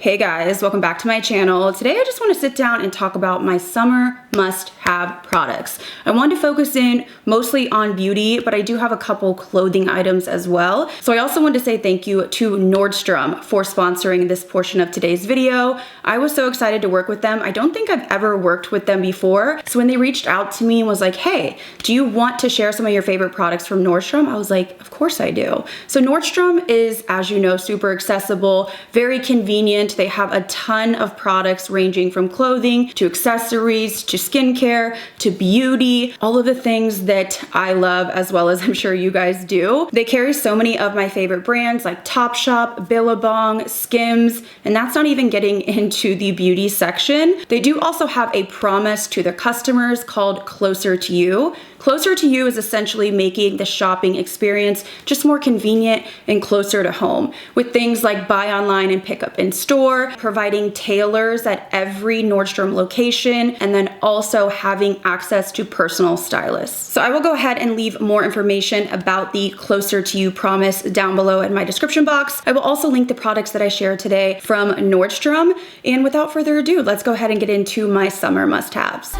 Hey guys, welcome back to my channel. Today I just want to sit down and talk about my summer must-have products. I wanted to focus in mostly on beauty, but I do have a couple clothing items as well. So I also wanted to say thank you to Nordstrom for sponsoring this portion of today's video. I was so excited to work with them. I don't think I've ever worked with them before. So when they reached out to me and was like, hey, do you want to share some of your favorite products from Nordstrom? I was like, of course I do. So Nordstrom is, as you know, super accessible, very convenient. They have a ton of products ranging from clothing to accessories to skincare to beauty, all of the things that I love as well as I'm sure you guys do. They carry so many of my favorite brands like Topshop, Billabong, Skims, and that's not even getting into the beauty section. They do also have a promise to their customers called Closer to You. Closer to You is essentially making the shopping experience just more convenient and closer to home with things like buy online and pick up in store, providing tailors at every Nordstrom location, and then also having access to personal stylists. So I will go ahead and leave more information about the Closer to You promise down below in my description box. I will also link the products that I shared today from Nordstrom. And without further ado, let's go ahead and get into my summer must-haves.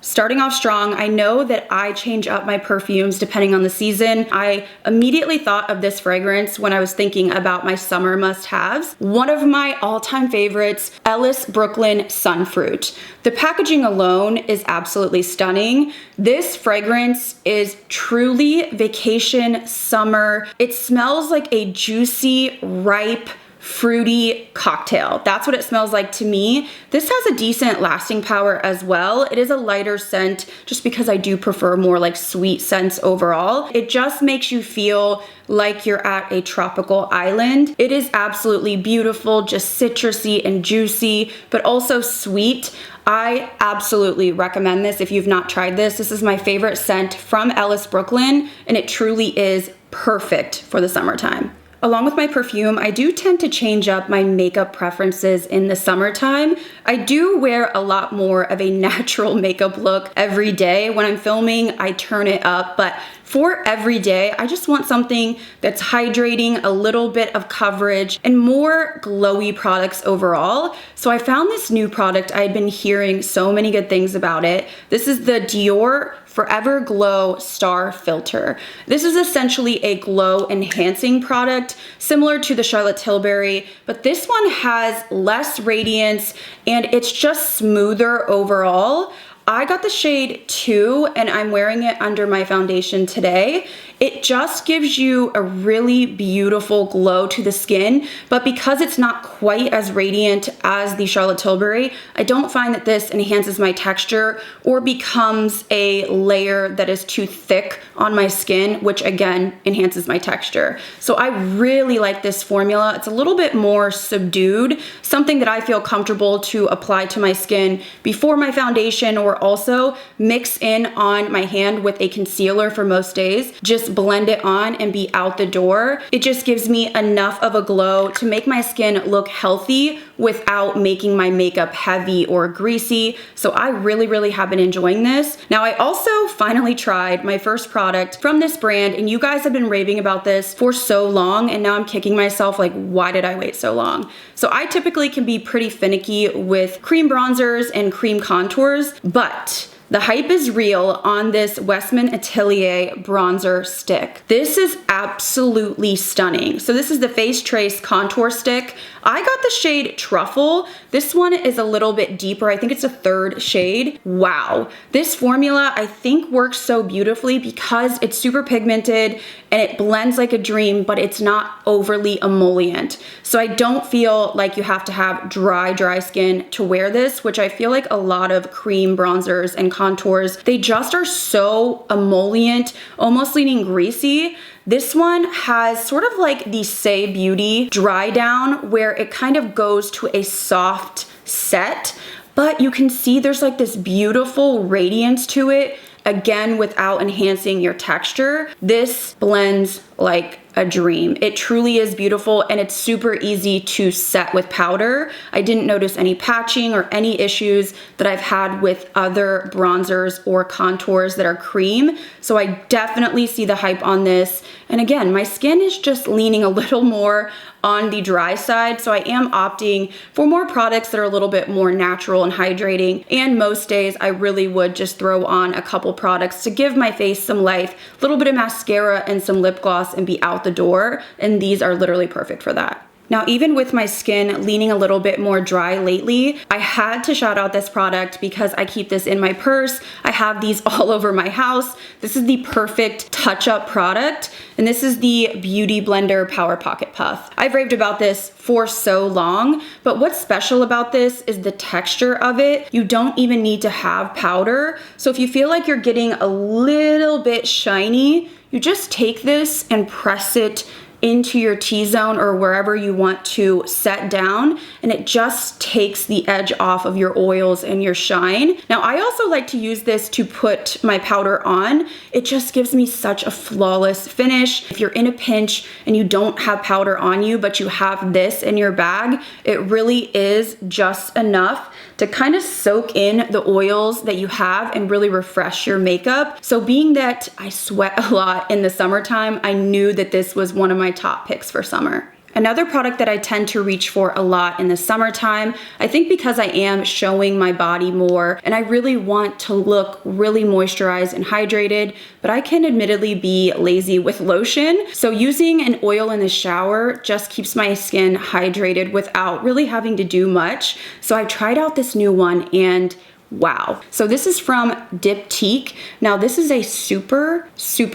Starting off strong, I know that I change up my perfumes depending on the season. I immediately thought of this fragrance when I was thinking about my summer must-haves. One of my all-time favorites, Ellis Brooklyn Sunfruit. The packaging alone is absolutely stunning. This fragrance is truly vacation summer. It smells like a juicy, ripe, fruity cocktail. That's what it smells like to me. This has a decent lasting power as well. It is a lighter scent just because I do prefer more like sweet scents overall. It just makes you feel like you're at a tropical island. It is absolutely beautiful, just citrusy and juicy, but also sweet. I absolutely recommend this if you've not tried this. This is my favorite scent from Ellis Brooklyn, and it truly is perfect for the summertime. Along with my perfume, I do tend to change up my makeup preferences in the summertime. I do wear a lot more of a natural makeup look every day. When I'm filming, I turn it up, but for every day, I just want something that's hydrating, a little bit of coverage, and more glowy products overall. So I found this new product. I had been hearing so many good things about it. This is the Dior Forever Glow Star Filter. This is essentially a glow enhancing product similar to the Charlotte Tilbury, but this one has less radiance and it's just smoother overall. I got the shade 2 and I'm wearing it under my foundation today. It just gives you a really beautiful glow to the skin, but because it's not quite as radiant as the Charlotte Tilbury, I don't find that this enhances my texture or becomes a layer that is too thick on my skin, which again enhances my texture. So I really like this formula. It's a little bit more subdued, something that I feel comfortable to apply to my skin before my foundation or also mix in on my hand with a concealer for most days. Just blend it on and be out the door. It just gives me enough of a glow to make my skin look healthy without making my makeup heavy or greasy. So I really have been enjoying this. Now I also finally tried my first product from this brand, and you guys have been raving about this for so long, and now I'm kicking myself like, why did I wait so long? So I typically can be pretty finicky with cream bronzers and cream contours, but the hype is real on this Westman Atelier bronzer stick. This is absolutely stunning. So this is the Face Trace contour stick. I got the shade Truffle. This one is a little bit deeper. I think it's a 3rd shade. Wow. This formula I think works so beautifully because it's super pigmented and it blends like a dream, but it's not overly emollient. So I don't feel like you have to have dry skin to wear this, which I feel like a lot of cream bronzers and contours, they just are so emollient, almost leaning greasy. This one has sort of like the Say Beauty dry down where it kind of goes to a soft set, but you can see there's like this beautiful radiance to it, again, without enhancing your texture. This blends like a dream. It truly is beautiful, and it's super easy to set with powder. I didn't notice any patching or any issues that I've had with other bronzers or contours that are cream. So I definitely see the hype on this. And again, my skin is just leaning a little more on the dry side, so I am opting for more products that are a little bit more natural and hydrating. And most days I really would just throw on a couple products to give my face some life, a little bit of mascara and some lip gloss, and be out the door. And these are literally perfect for that. Now, even with my skin leaning a little bit more dry lately, I had to shout out this product because I keep this in my purse. I have these all over my house. This is the perfect touch-up product, and this is the Beauty Blender Power Pocket Puff. I've raved about this for so long, but what's special about this is the texture of it. You don't even need to have powder. So if you feel like you're getting a little bit shiny, you just take this and press it into your T-zone or wherever you want to set down, and it just takes the edge off of your oils and your shine. Now, I also like to use this to put my powder on. It just gives me such a flawless finish. If you're in a pinch and you don't have powder on you, but you have this in your bag, it really is just enough to kind of soak in the oils that you have and really refresh your makeup. So being that I sweat a lot in the summertime, I knew that this was one of my top picks for summer. Another product that I tend to reach for a lot in the summertime, I think because I am showing my body more and I really want to look really moisturized and hydrated, but I can admittedly be lazy with lotion. So using an oil in the shower just keeps my skin hydrated without really having to do much. So I tried out this new one, and wow. So this is from Diptyque. Now this is a super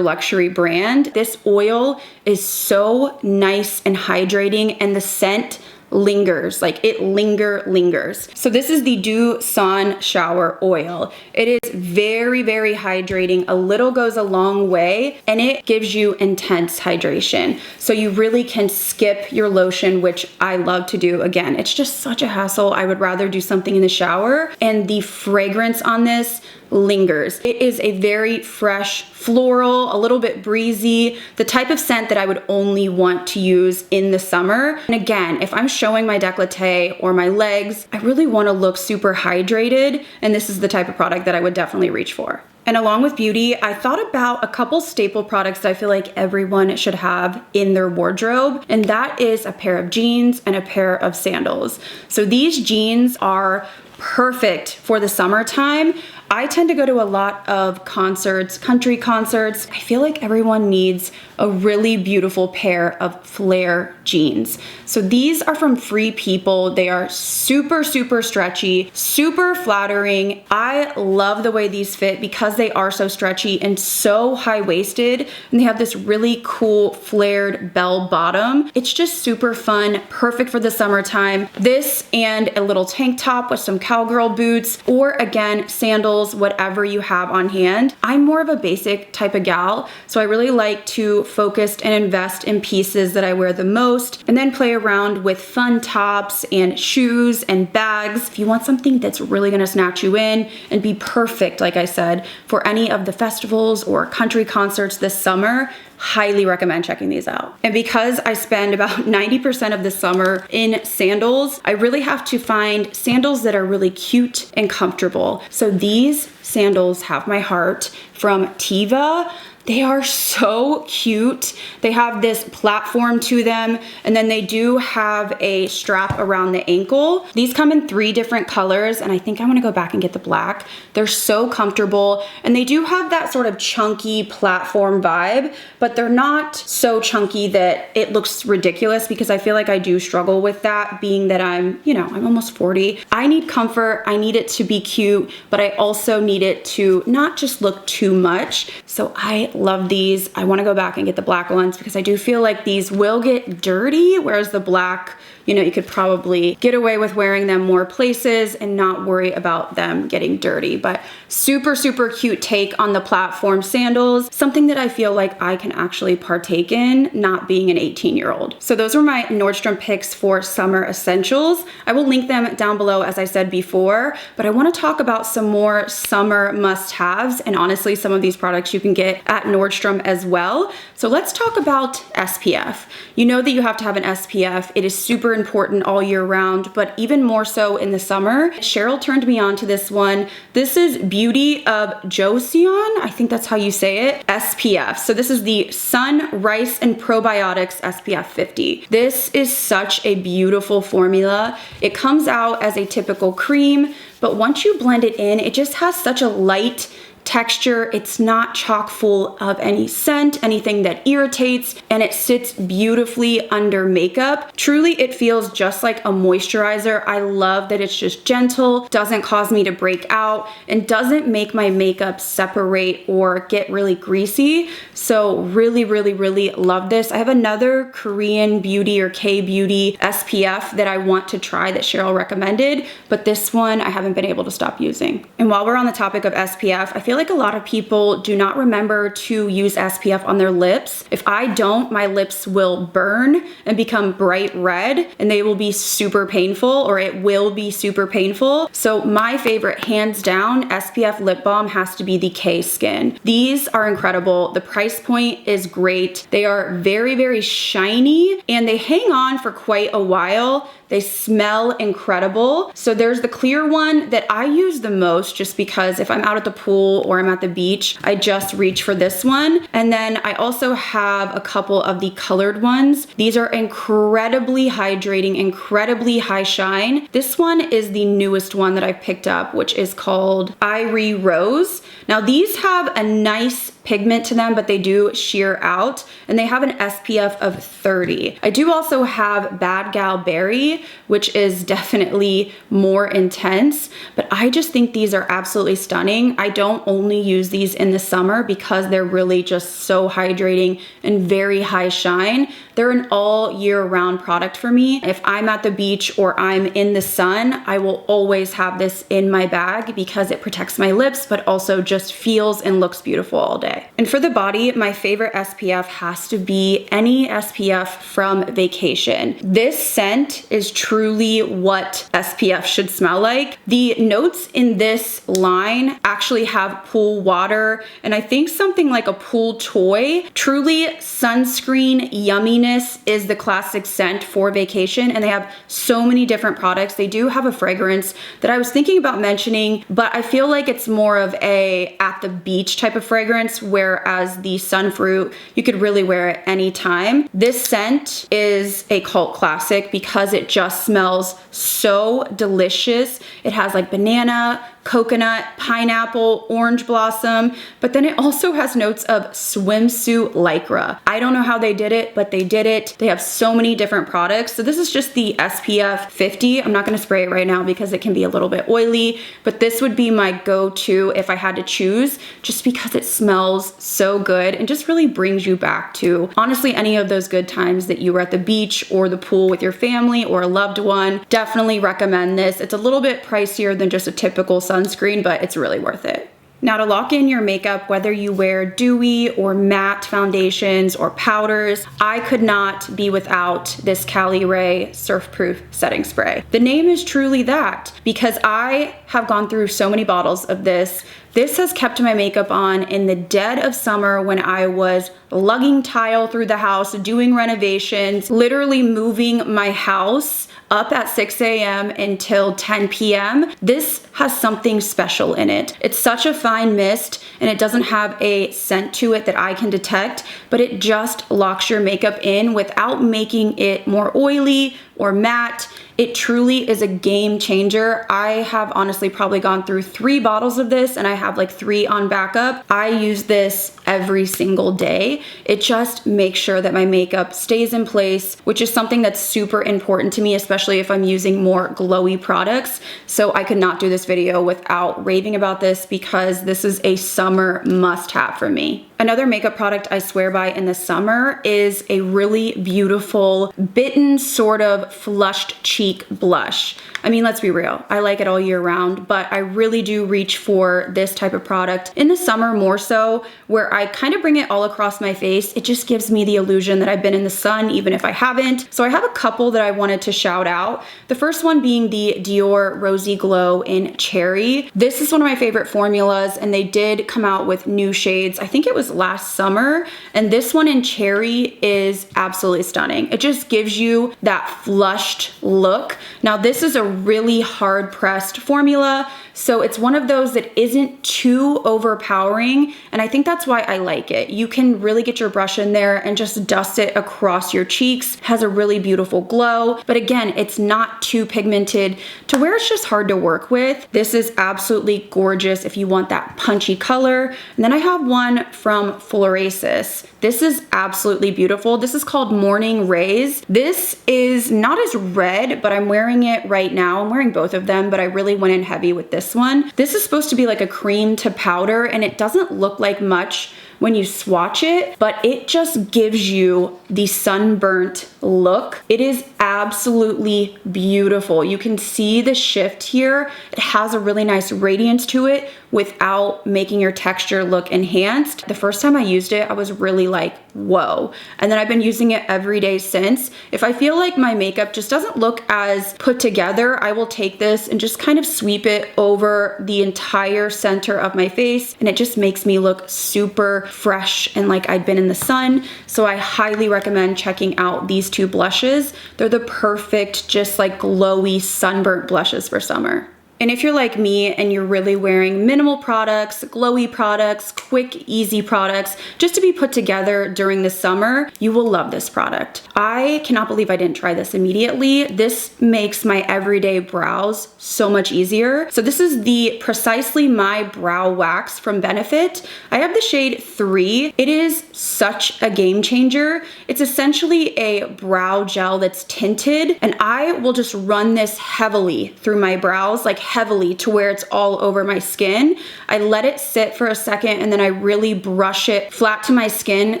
luxury brand. This oil is so nice and hydrating, and the scent lingers, like it lingers. So this is the Dew Son Shower Oil. It is very hydrating. A little goes a long way, and it gives you intense hydration. So you really can skip your lotion, which I love to do. Again, it's just such a hassle. I would rather do something in the shower, and the fragrance on this lingers. It is a very fresh, floral, a little bit breezy, the type of scent that I would only want to use in the summer. And again, if I'm showing my décolleté or my legs, I really want to look super hydrated, and this is the type of product that I would definitely reach for. And along with beauty, I thought about a couple staple products that I feel like everyone should have in their wardrobe, and that is a pair of jeans and a pair of sandals. So these jeans are perfect for the summertime. I tend to go to a lot of concerts, country concerts. I feel like everyone needs a really beautiful pair of flare jeans. So these are from Free People. They are super stretchy, super flattering. I love the way these fit because they are so stretchy and so high-waisted, and they have this really cool flared bell bottom. It's just super fun, perfect for the summertime. This and a little tank top with some cowgirl boots, or again, sandals, whatever you have on hand. I'm more of a basic type of gal, so I really like to focus and invest in pieces that I wear the most, and then play around with fun tops and shoes and bags. If you want something that's really gonna snatch you in and be perfect, like I said, for any of the festivals or country concerts this summer, highly recommend checking these out. And because I spend about 90% of the summer in sandals, I really have to find sandals that are really cute and comfortable. So these sandals have my heart from Teva. They are so cute. They have this platform to them, and then they do have a strap around the ankle. These come in 3 different colors, and I think I'm gonna go back and get the black. They're so comfortable, and they do have that sort of chunky platform vibe, but they're not so chunky that it looks ridiculous, because I feel like I do struggle with that, being that I'm almost 40. I need comfort, I need it to be cute, but I also need it to not just look too much. So I love these. I want to go back and get the black ones because I do feel like these will get dirty, whereas the black, you could probably get away with wearing them more places and not worry about them getting dirty. But super cute take on the platform sandals, something that I feel like I can actually partake in, not being an 18-year-old. So those were my Nordstrom picks for summer essentials. I will link them down below, as I said before, but I want to talk about some more summer summer must-haves, and honestly, some of these products you can get at Nordstrom as well. So let's talk about SPF. You know that you have to have an SPF. It is super important all year round, but even more so in the summer. Cheryl turned me on to this one. This is Beauty of Joseon, I think that's how you say it, SPF. So this is the Sun Rice and Probiotics SPF 50. This is such a beautiful formula. It comes out as a typical cream, but once you blend it in, it just has such a light texture. It's not chock full of any scent, anything that irritates, and it sits beautifully under makeup. Truly, it feels just like a moisturizer. I love that it's just gentle, doesn't cause me to break out, and doesn't make my makeup separate or get really greasy. So really, really, really love this. I have another Korean beauty or K-beauty SPF that I want to try that Cheryl recommended, but this one I haven't been able to stop using. And while we're on the topic of SPF, I feel like a lot of people do not remember to use SPF on their lips. If I don't, my lips will burn and become bright red, and they will be super painful, or it will be super painful. So my favorite, hands down, SPF lip balm has to be the K-Skin. These are incredible. The price point is great. They are very, very shiny, and they hang on for quite a while. They smell incredible. So there's the clear one that I use the most, just because if I'm out at the pool or I'm at the beach, I just reach for this one. And then I also have a couple of the colored ones. These are incredibly hydrating, incredibly high shine. This one is the newest one that I've picked up, which is called Irie Rose. Now these have a nice pigment to them, but they do sheer out, and they have an SPF of 30. I do also have Bad Gal Berry, which is definitely more intense, but I just think these are absolutely stunning. I don't only use these in the summer because they're really just so hydrating and very high shine. They're an all year round product for me. If I'm at the beach or I'm in the sun, I will always have this in my bag because it protects my lips, but also just feels and looks beautiful all day. And for the body, my favorite SPF has to be any SPF from Vacation. This scent is truly what SPF should smell like. The notes in this line actually have pool water, and I think something like a pool toy. Truly, sunscreen yumminess is the classic scent for Vacation, and they have so many different products. They do have a fragrance that I was thinking about mentioning, but I feel like it's more of a at the beach type of fragrance, whereas the Sunfruit, you could really wear it anytime. This scent is a cult classic because it just smells so delicious. It has like banana, coconut, pineapple, orange blossom, but then it also has notes of swimsuit lycra. I don't know how they did it, but they did it. They have so many different products. So this is just the SPF 50. I'm not gonna spray it right now because it can be a little bit oily, but this would be my go-to if I had to choose, just because it smells so good and just really brings you back to honestly any of those good times that you were at the beach or the pool with your family or a loved one. Definitely recommend this. It's a little bit pricier than just a typical sunscreen, but it's really worth it. Now, to lock in your makeup, whether you wear dewy or matte foundations or powders, I could not be without this Cali Ray Surf Proof Setting Spray. The name is truly that because I have gone through so many bottles of this. This has kept my makeup on in the dead of summer when I was lugging tile through the house, doing renovations, literally moving my house up at 6 a.m. until 10 p.m. This has something special in it. It's such a fine mist, and it doesn't have a scent to it that I can detect, but it just locks your makeup in without making it more oily or matte. It truly is a game changer. I have honestly probably gone through 3 bottles of this, and I have like 3 on backup. I use this every single day. It just makes sure that my makeup stays in place, which is something that's super important to me, especially if I'm using more glowy products. So I could not do this video without raving about this because this is a summer must-have for me. Another makeup product I swear by in the summer is a really beautiful bitten sort of flushed cheek blush. I mean, let's be real, I like it all year round, but I really do reach for this type of product in the summer more so, where I kind of bring it all across my face. It just gives me the illusion that I've been in the sun, even if I haven't. So I have a couple that I wanted to shout out. The first one being the Dior Rosy Glow in Cherry. This is one of my favorite formulas, and they did come out with new shades. I think it was last summer, and this one in Cherry is absolutely stunning. It just gives you that flushed look. Now, this is a really hard pressed formula, so it's one of those that isn't too overpowering, and I think that's why I like it. You can really get your brush in there and just dust it across your cheeks. It has a really beautiful glow, but again, it's not too pigmented to where it's just hard to work with. This is absolutely gorgeous if you want that punchy color. And then I have one from Florasis. This is absolutely beautiful. This is called Morning Rays. This is not as red, but I'm wearing it right now. I'm wearing both of them, but I really went in heavy with this one. This is supposed to be like a cream to powder, and it doesn't look like much when you swatch it, but it just gives you the sunburnt look. It is absolutely beautiful. You can see the shift here. It has a really nice radiance to it without making your texture look enhanced. The first time I used it, I was really like, whoa. And then I've been using it every day since. If I feel like my makeup just doesn't look as put together, I will take this and just kind of sweep it over the entire center of my face, and it just makes me look super fresh and like I'd been in the sun. So I highly recommend checking out these two blushes. They're the perfect, just like glowy sunburnt blushes for summer. And if you're like me and you're really wearing minimal products, glowy products, quick, easy products, just to be put together during the summer, you will love this product. I cannot believe I didn't try this immediately. This makes my everyday brows so much easier. So this is the Precisely My Brow Wax from Benefit. I have the shade 3. It is such a game changer. It's essentially a brow gel that's tinted, and I will just run this heavily through my brows, like heavily to where it's all over my skin. I let it sit for a second, and then I really brush it flat to my skin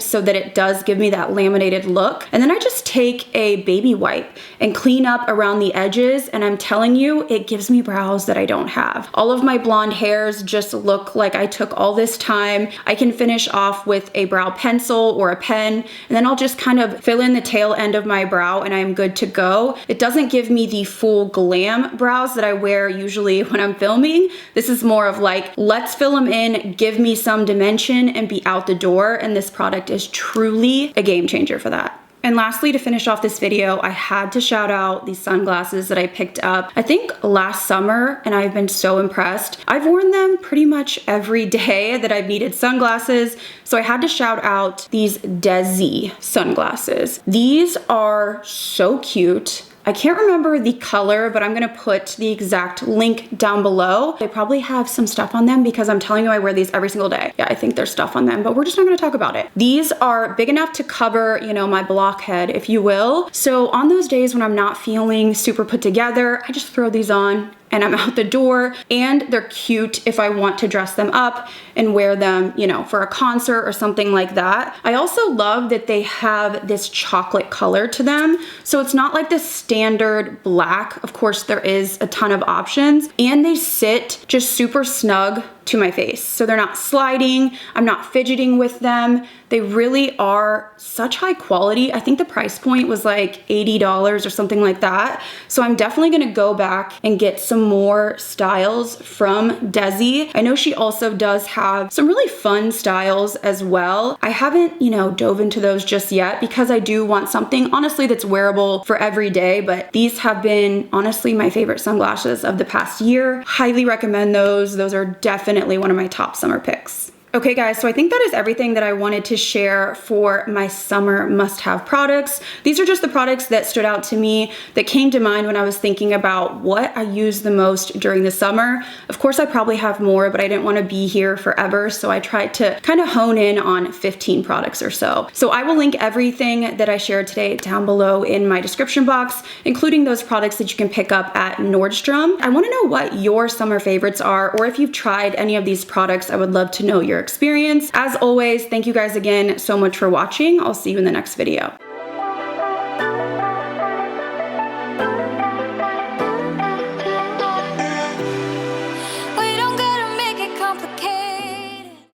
so that it does give me that laminated look. And then I just take a baby wipe and clean up around the edges, and I'm telling you, it gives me brows that I don't have. All of my blonde hairs just look like I took all this time. I can finish off with a brow pencil or a pen, and then I'll just kind of fill in the tail end of my brow, and I'm good to go. It doesn't give me the full glam brows that I wear usually when I'm filming. This is more of like, let's fill them in, give me some dimension, and be out the door. And this product is truly a game changer for that. And lastly, to finish off this video, I had to shout out these sunglasses that I picked up, I think last summer, and I've been so impressed. I've worn them pretty much every day that I've needed sunglasses, so I had to shout out these Desi sunglasses. These are so cute. I can't remember the color, but I'm gonna put the exact link down below. They probably have some stuff on them because I'm telling you, I wear these every single day. Yeah, I think there's stuff on them, but we're just not gonna talk about it. These are big enough to cover, you know, my blockhead, if you will. So on those days when I'm not feeling super put together, I just throw these on and I'm out the door, and they're cute if I want to dress them up and wear them, you know, for a concert or something like that. I also love that they have this chocolate color to them. So it's not like the standard black. Of course, there is a ton of options, and they sit just super snug to my face. So they're not sliding, I'm not fidgeting with them. They really are such high quality. I think the price point was like $80 or something like that. So I'm definitely gonna go back and get some more styles from Desi. I know she also does have some really fun styles as well. I haven't, you know, dove into those just yet because I do want something honestly that's wearable for every day, but these have been honestly my favorite sunglasses of the past year. Highly recommend those. Those are definitely one of my top summer picks. Okay guys, so I think that is everything that I wanted to share for my summer must-have products. These are just the products that stood out to me, that came to mind when I was thinking about what I use the most during the summer. Of course, I probably have more, but I didn't want to be here forever, so I tried to kind of hone in on 15 products or so. So I will link everything that I shared today down below in my description box, including those products that you can pick up at Nordstrom. I want to know what your summer favorites are, or if you've tried any of these products, I would love to know your experience. As always, thank you guys again so much for watching. I'll see you in the next video.